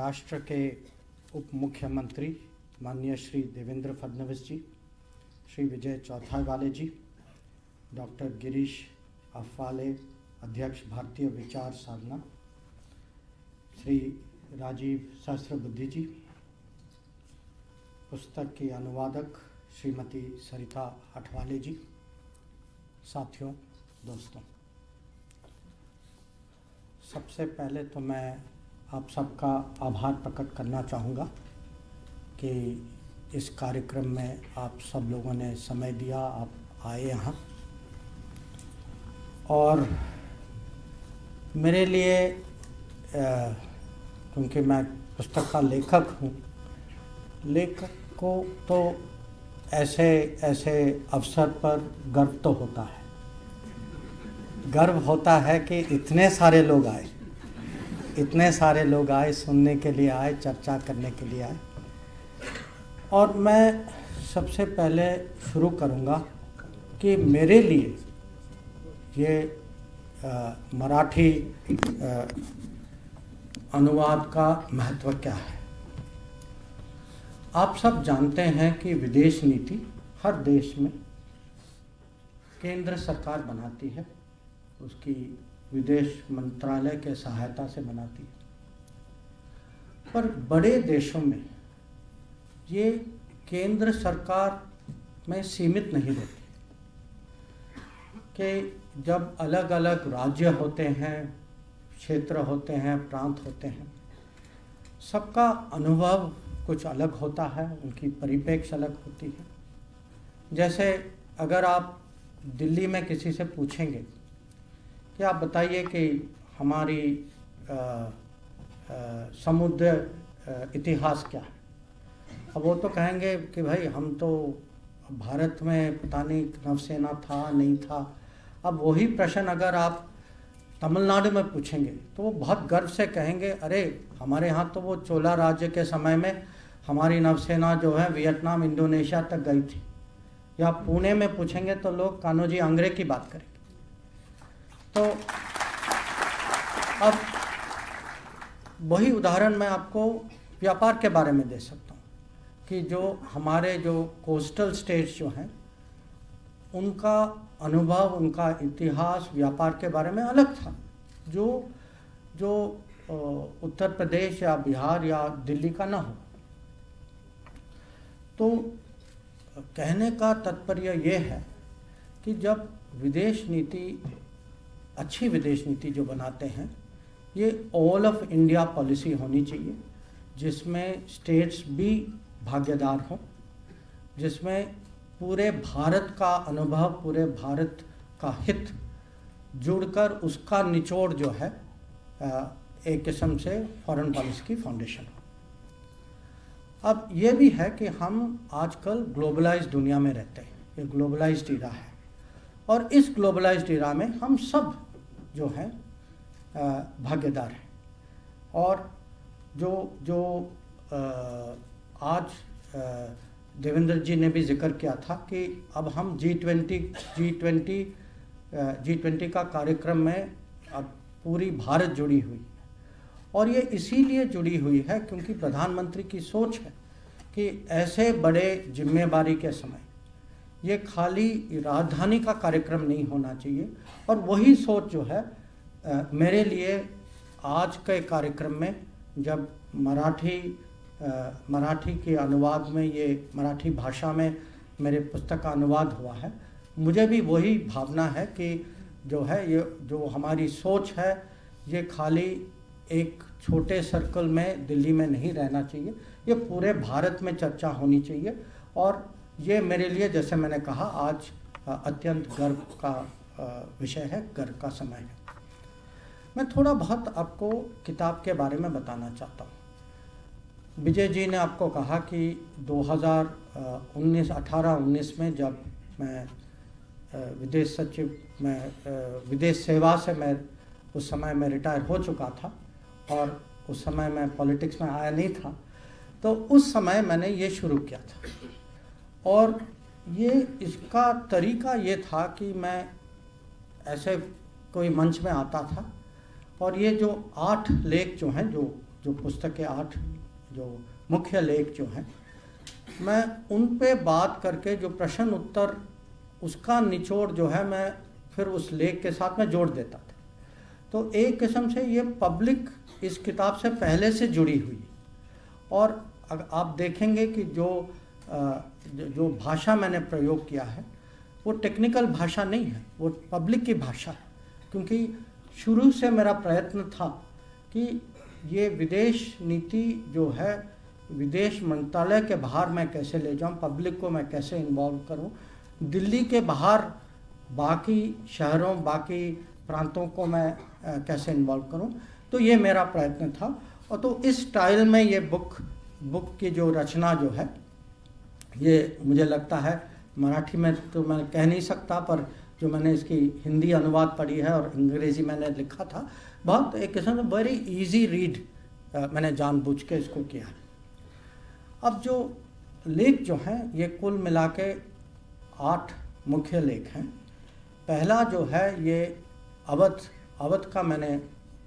महाराष्ट्र के उप मुख्यमंत्री माननीय श्री देवेंद्र फडणवीस जी, श्री विजय चौथावाले जी, डॉक्टर गिरीश अफवाले अध्यक्ष भारतीय विचार साधना, श्री राजीव सहस्त्रबुद्धि जी, पुस्तक के अनुवादक श्रीमती सरिता अठवाले जी, साथियों, दोस्तों, सबसे पहले तो मैं आप सबका आभार प्रकट करना चाहूँगा कि इस कार्यक्रम में आप सब लोगों ने समय दिया, आप आए यहाँ। और मेरे लिए क्योंकि मैं पुस्तक का लेखक हूँ, लेखक को तो ऐसे अवसर पर गर्व तो होता है। गर्व होता है कि इतने सारे लोग आए, सुनने के लिए आए, चर्चा करने के लिए आए। और मैं सबसे पहले शुरू करूँगा कि मेरे लिए ये मराठी अनुवाद का महत्व क्या है। आप सब जानते हैं कि विदेश नीति हर देश में केंद्र सरकार बनाती है, उसकी विदेश मंत्रालय के सहायता से बनाती है। पर बड़े देशों में ये केंद्र सरकार में सीमित नहीं रहती कि जब अलग अलग राज्य होते हैं, क्षेत्र होते हैं, प्रांत होते हैं, सबका अनुभव कुछ अलग होता है, उनकी परिप्रेक्ष्य अलग होती है। जैसे अगर आप दिल्ली में किसी से पूछेंगे कि आप बताइए कि हमारी समुद्र इतिहास क्या है, अब वो तो कहेंगे कि भाई हम तो भारत में पता नहीं नौसेना था नहीं था। अब वही प्रश्न अगर आप तमिलनाडु में पूछेंगे तो वो बहुत गर्व से कहेंगे, अरे हमारे यहाँ तो वो चोला राज्य के समय में हमारी नौसेना जो है वियतनाम, इंडोनेशिया तक गई थी। या पुणे में पूछेंगे तो लोग कान्होजी आंग्रे की बात करेंगे। तो अब वही उदाहरण मैं आपको व्यापार के बारे में दे सकता हूँ कि जो हमारे जो कोस्टल स्टेट्स जो हैं, उनका अनुभव, उनका इतिहास व्यापार के बारे में अलग था, जो उत्तर प्रदेश या बिहार या दिल्ली का ना हो। तो कहने का तात्पर्य ये है कि जब विदेश नीति, अच्छी विदेश नीति जो बनाते हैं, ये ऑल ऑफ इंडिया पॉलिसी होनी चाहिए, जिसमें स्टेट्स भी भागीदार हों, जिसमें पूरे भारत का अनुभव, पूरे भारत का हित जुड़कर उसका निचोड़ जो है एक किस्म से फॉरेन पॉलिसी की फाउंडेशन हो। अब ये भी है कि हम आजकल ग्लोबलाइज्ड दुनिया में रहते हैं, ये ग्लोबलाइज्ड इरा है, और इस ग्लोबलाइज्ड इरा में हम सब जो हैं भागीदार हैं। और जो आज देवेंद्र जी ने भी जिक्र किया था कि अब हम G20 का कार्यक्रम में अब पूरी भारत जुड़ी हुई है। और ये इसीलिए जुड़ी हुई है क्योंकि प्रधानमंत्री की सोच है कि ऐसे बड़े जिम्मेदारी के समय ये खाली राजधानी का कार्यक्रम नहीं होना चाहिए। और वही सोच जो है मेरे लिए आज के कार्यक्रम में, जब मराठी के अनुवाद में, ये मराठी भाषा में मेरे पुस्तक का अनुवाद हुआ है, मुझे भी वही भावना है कि जो है ये जो हमारी सोच है, ये खाली एक छोटे सर्कल में दिल्ली में नहीं रहना चाहिए, ये पूरे भारत में चर्चा होनी चाहिए। और ये मेरे लिए, जैसे मैंने कहा, आज अत्यंत गर्व का विषय है, गर्व का समय है। मैं थोड़ा बहुत आपको किताब के बारे में बताना चाहता हूँ। विजय जी ने आपको कहा कि 2018-19 में जब मैं विदेश सचिव में विदेश सेवा से मैं उस समय में रिटायर हो चुका था और उस समय मैं पॉलिटिक्स में आया नहीं था, तो उस समय मैंने ये शुरू किया था। और ये इसका तरीका ये था कि मैं ऐसे कोई मंच में आता था और ये जो 8 लेख जो हैं, जो पुस्तक के 8 जो मुख्य लेख जो हैं, मैं उन पे बात करके जो प्रश्न उत्तर उसका निचोड़ जो है मैं फिर उस लेख के साथ में जोड़ देता था। तो एक किस्म से ये पब्लिक इस किताब से पहले से जुड़ी हुई, और आप देखेंगे कि जो भाषा मैंने प्रयोग किया है वो टेक्निकल भाषा नहीं है, वो पब्लिक की भाषा है, क्योंकि शुरू से मेरा प्रयत्न था कि ये विदेश नीति जो है विदेश मंत्रालय के बाहर मैं कैसे ले जाऊं, पब्लिक को मैं कैसे इन्वॉल्व करूं, दिल्ली के बाहर बाकी शहरों बाकी प्रांतों को मैं कैसे इन्वॉल्व करूं। तो ये मेरा प्रयत्न था, और तो इस स्टाइल में ये बुक की जो रचना जो है, ये मुझे लगता है मराठी में तो मैं कह नहीं सकता, पर जो मैंने इसकी हिंदी अनुवाद पढ़ी है और अंग्रेज़ी मैंने लिखा था, बहुत एक किस्म से वेरी इजी रीड मैंने जानबूझ के इसको किया। अब जो लेख जो हैं ये कुल मिला के 8 मुख्य लेख हैं। पहला जो है ये अवध का मैंने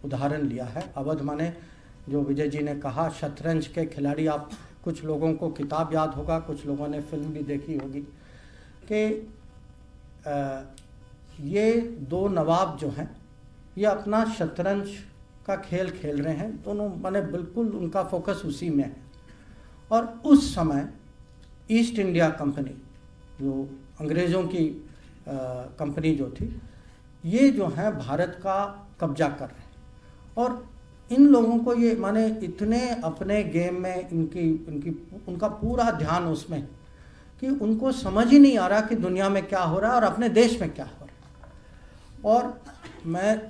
उदाहरण लिया है। अवध माने जो विजय जी ने कहा शतरंज के खिलाड़ी, आप कुछ लोगों को किताब याद होगा, कुछ लोगों ने फिल्म भी देखी होगी, कि ये 2 नवाब जो हैं ये अपना शतरंज का खेल खेल रहे हैं, दोनों माने बिल्कुल उनका फोकस उसी में है। और उस समय ईस्ट इंडिया कंपनी जो अंग्रेज़ों की कंपनी जो थी, ये जो है भारत का कब्जा कर रहे हैं, और इन लोगों को ये माने इतने अपने गेम में उनका पूरा ध्यान उसमें कि उनको समझ ही नहीं आ रहा कि दुनिया में क्या हो रहा है और अपने देश में क्या हो रहा है। और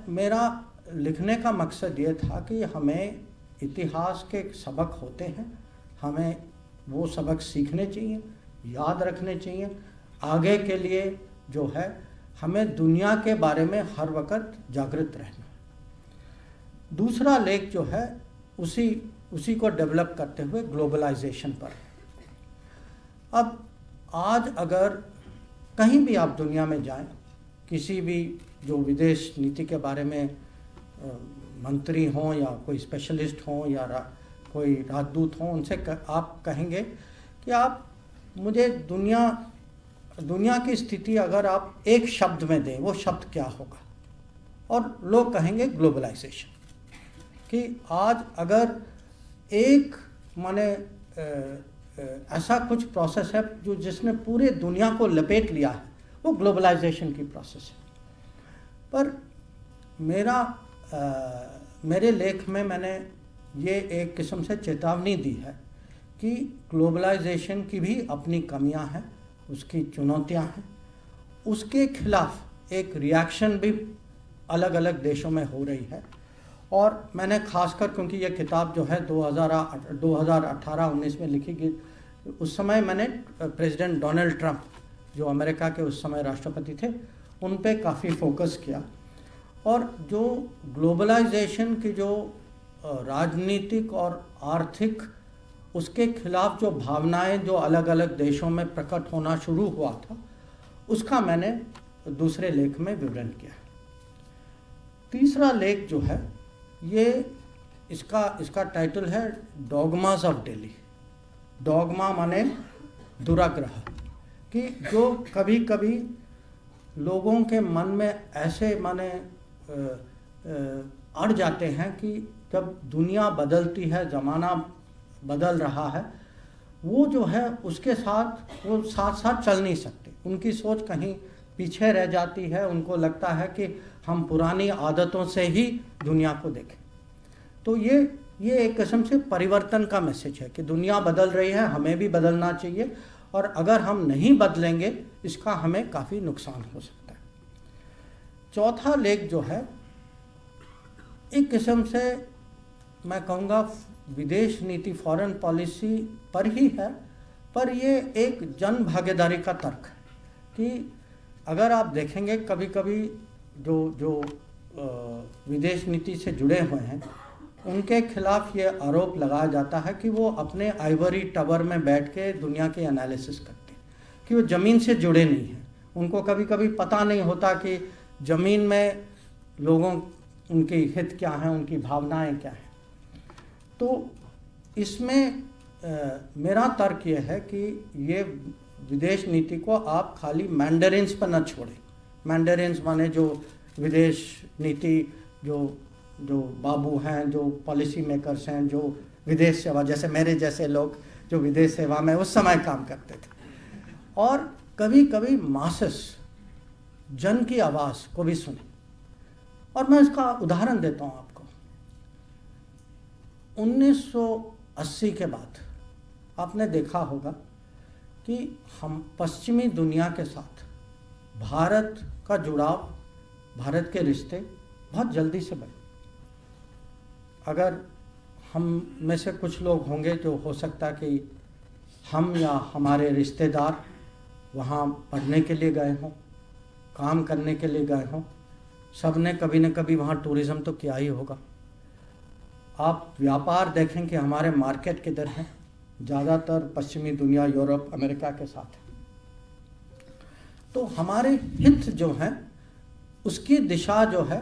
मेरा लिखने का मकसद ये था कि हमें इतिहास के सबक होते हैं, हमें वो सबक सीखने चाहिए, याद रखने चाहिए, आगे के लिए जो है हमें दुनिया के बारे में हर वक्त जागृत रहना। दूसरा लेख जो है उसी को डेवलप करते हुए ग्लोबलाइजेशन पर। अब आज अगर कहीं भी आप दुनिया में जाएं, किसी भी जो विदेश नीति के बारे में मंत्री हों या कोई स्पेशलिस्ट हों या कोई राजदूत हों, उनसे आप कहेंगे कि आप मुझे दुनिया की स्थिति अगर आप एक शब्द में दें, वो शब्द क्या होगा? और लोग कहेंगे ग्लोबलाइजेशन। कि आज अगर एक माने ऐसा कुछ प्रोसेस है जो जिसने पूरे दुनिया को लपेट लिया है, वो ग्लोबलाइजेशन की प्रोसेस है। पर मेरे लेख में मैंने ये एक किस्म से चेतावनी दी है कि ग्लोबलाइजेशन की भी अपनी कमियां हैं, उसकी चुनौतियां हैं, उसके खिलाफ एक रिएक्शन भी अलग अलग देशों में हो रही है। और मैंने खासकर, क्योंकि ये किताब जो है 2018-19 में लिखी गई, उस समय मैंने प्रेसिडेंट डोनाल्ड ट्रंप जो अमेरिका के उस समय राष्ट्रपति थे, उन पे काफ़ी फोकस किया। और जो ग्लोबलाइजेशन की जो राजनीतिक और आर्थिक उसके खिलाफ जो भावनाएं जो अलग अलग देशों में प्रकट होना शुरू हुआ था, उसका मैंने दूसरे लेख में विवरण किया। तीसरा लेख जो है ये इसका टाइटल है डॉगमास ऑफ दिल्ली। डॉगमा माने दुराग्रह, कि जो कभी कभी लोगों के मन में ऐसे माने अड़ जाते हैं कि जब दुनिया बदलती है, ज़माना बदल रहा है, वो जो है उसके साथ वो साथ साथ चल नहीं सकते, उनकी सोच कहीं पीछे रह जाती है। उनको लगता है कि हम पुरानी आदतों से ही दुनिया को देखें। तो ये एक किस्म से परिवर्तन का मैसेज है कि दुनिया बदल रही है, हमें भी बदलना चाहिए, और अगर हम नहीं बदलेंगे इसका हमें काफ़ी नुकसान हो सकता है। चौथा लेख जो है एक किस्म से मैं कहूँगा विदेश नीति, फॉरेन पॉलिसी पर ही है, पर ये एक जन भागीदारी का तर्क है कि अगर आप देखेंगे कभी कभी जो विदेश नीति से जुड़े हुए हैं, उनके खिलाफ ये आरोप लगाया जाता है कि वो अपने आइवरी टावर में बैठ के दुनिया के एनालिसिस करते हैं, कि वो ज़मीन से जुड़े नहीं हैं। उनको कभी कभी पता नहीं होता कि ज़मीन में लोगों उनके हित क्या हैं, उनकी भावनाएं क्या हैं। तो इसमें मेरा तर्क ये है कि ये विदेश नीति को आप खाली मैंडरिन्स पर न छोड़ें। मैंडरिन्स माने जो विदेश नीति जो बाबू हैं, जो पॉलिसी मेकर्स हैं, जो विदेश सेवा, जैसे मेरे जैसे लोग जो विदेश सेवा में उस समय काम करते थे, और कभी कभी मासेस, जन की आवाज़ को भी सुने। और मैं इसका उदाहरण देता हूँ आपको। 1980 के बाद आपने देखा होगा कि हम पश्चिमी दुनिया के साथ भारत का जुड़ाव, भारत के रिश्ते बहुत जल्दी से बढ़े। अगर हम में से कुछ लोग होंगे जो हो सकता है कि हम या हमारे रिश्तेदार वहाँ पढ़ने के लिए गए हों, काम करने के लिए गए हों, सब ने कभी न कभी वहाँ टूरिज़्म तो किया ही होगा। आप व्यापार देखें कि हमारे मार्केट किधर हैं, ज़्यादातर पश्चिमी दुनिया, यूरोप, अमेरिका के साथ है। तो हमारे हित जो हैं उसकी दिशा जो है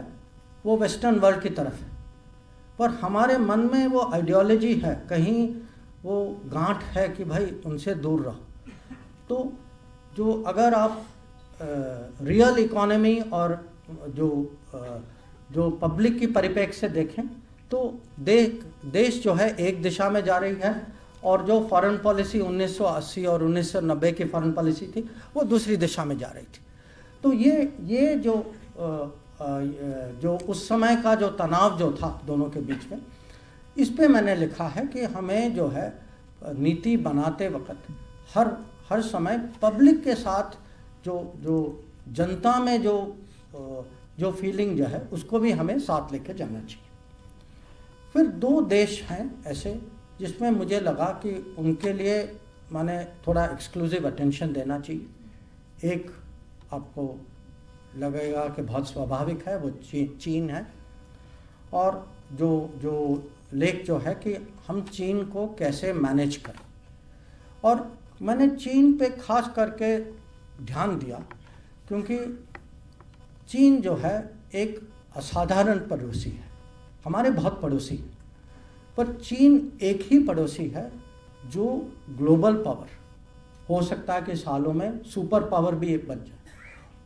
वो वेस्टर्न वर्ल्ड की तरफ है, पर हमारे मन में वो आइडियोलॉजी है, कहीं वो गांठ है कि भाई उनसे दूर रहो। तो जो अगर आप रियल इकोनॉमी और जो पब्लिक की परिप्रेक्ष्य से देखें तो देश जो है एक दिशा में जा रही है, और जो फॉरेन पॉलिसी 1980 और 1990 की फॉरेन पॉलिसी थी वो दूसरी दिशा में जा रही थी। तो ये जो उस समय का जो तनाव जो था दोनों के बीच में, इस पे मैंने लिखा है कि हमें जो है नीति बनाते वक्त हर समय पब्लिक के साथ जो जनता में जो फीलिंग जो है उसको भी हमें साथ लेके जाना चाहिए। फिर 2 देश हैं ऐसे जिसमें मुझे लगा कि उनके लिए मैंने थोड़ा एक्सक्लूसिव अटेंशन देना चाहिए। एक आपको लगेगा कि बहुत स्वाभाविक है, वो चीन है। और जो लेख जो है कि हम चीन को कैसे मैनेज करें, और मैंने चीन पे खास करके ध्यान दिया क्योंकि चीन जो है एक असाधारण पड़ोसी है। हमारे बहुत पड़ोसी हैं, पर चीन एक ही पड़ोसी है जो ग्लोबल पावर, हो सकता है कि सालों में सुपर पावर भी एक बन जाए,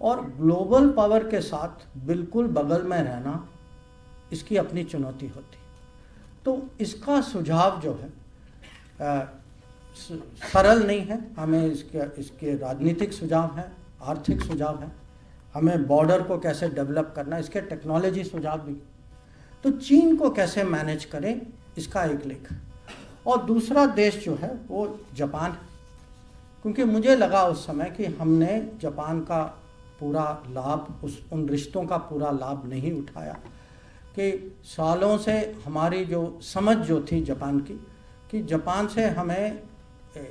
और ग्लोबल पावर के साथ बिल्कुल बगल में रहना इसकी अपनी चुनौती होती। तो इसका सुझाव जो है सरल नहीं है, हमें इसके राजनीतिक सुझाव हैं, आर्थिक सुझाव हैं, हमें बॉर्डर को कैसे डेवलप करना, इसके टेक्नोलॉजी सुझाव भी। तो चीन को कैसे मैनेज करें इसका एक लेख। और दूसरा देश जो है वो जापान है, क्योंकि मुझे लगा उस समय कि हमने जापान का पूरा लाभ, उन रिश्तों का पूरा लाभ नहीं उठाया, कि सालों से हमारी जो समझ जो थी जापान की, कि जापान से हमें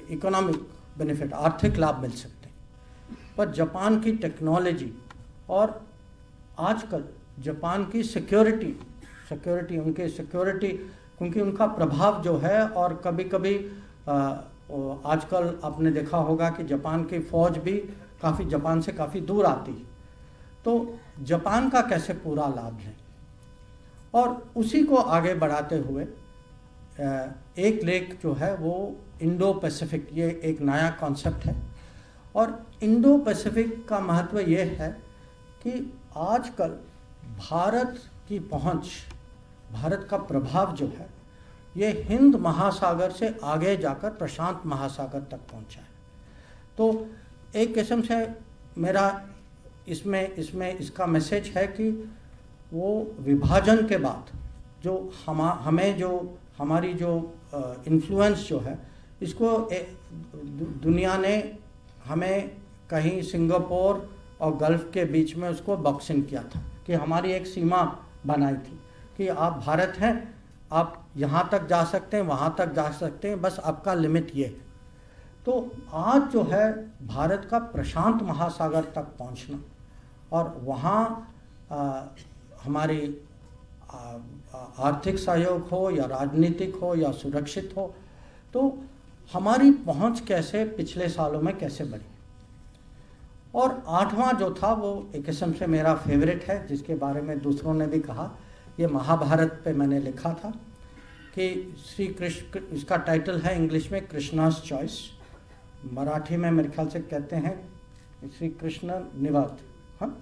इकोनॉमिक बेनिफिट, आर्थिक लाभ मिल सकते हैं, पर जापान की टेक्नोलॉजी और आजकल जापान की सिक्योरिटी उनके सिक्योरिटी, क्योंकि उनका प्रभाव जो है, और कभी कभी आजकल आपने देखा होगा कि जापान की फ़ौज भी जापान से काफ़ी दूर आती है। तो जापान का कैसे पूरा लाभ लें, और उसी को आगे बढ़ाते हुए एक लेख जो है वो इंडो पैसिफिक, ये एक नया कॉन्सेप्ट है। और इंडो पैसिफिक का महत्व ये है कि आजकल भारत की पहुंच, भारत का प्रभाव जो है ये हिंद महासागर से आगे जाकर प्रशांत महासागर तक पहुंचा है। तो एक किस्म से मेरा इसमें इसका मैसेज है कि वो विभाजन के बाद जो हमारी जो इन्फ्लुएंस जो है, इसको दुनिया ने हमें कहीं सिंगापुर और गल्फ़ के बीच में उसको बॉक्सिंग किया था, कि हमारी एक सीमा बनाई थी कि आप भारत हैं, आप यहाँ तक जा सकते हैं, वहाँ तक जा सकते हैं, बस आपका लिमिट ये है। तो आज जो है भारत का प्रशांत महासागर तक पहुँचना, और वहाँ हमारी आर्थिक सहयोग हो या राजनीतिक हो या सुरक्षित हो, तो हमारी पहुंच कैसे पिछले सालों में कैसे बढ़ी। और 8वां जो था वो एक किस्म से मेरा फेवरेट है, जिसके बारे में दूसरों ने भी कहा, ये महाभारत पे मैंने लिखा था। कि श्री कृष्ण, इसका टाइटल है इंग्लिश में कृष्णास चॉइस, मराठी में मेरे ख्याल से कहते हैं श्री कृष्ण निवात, हाँ,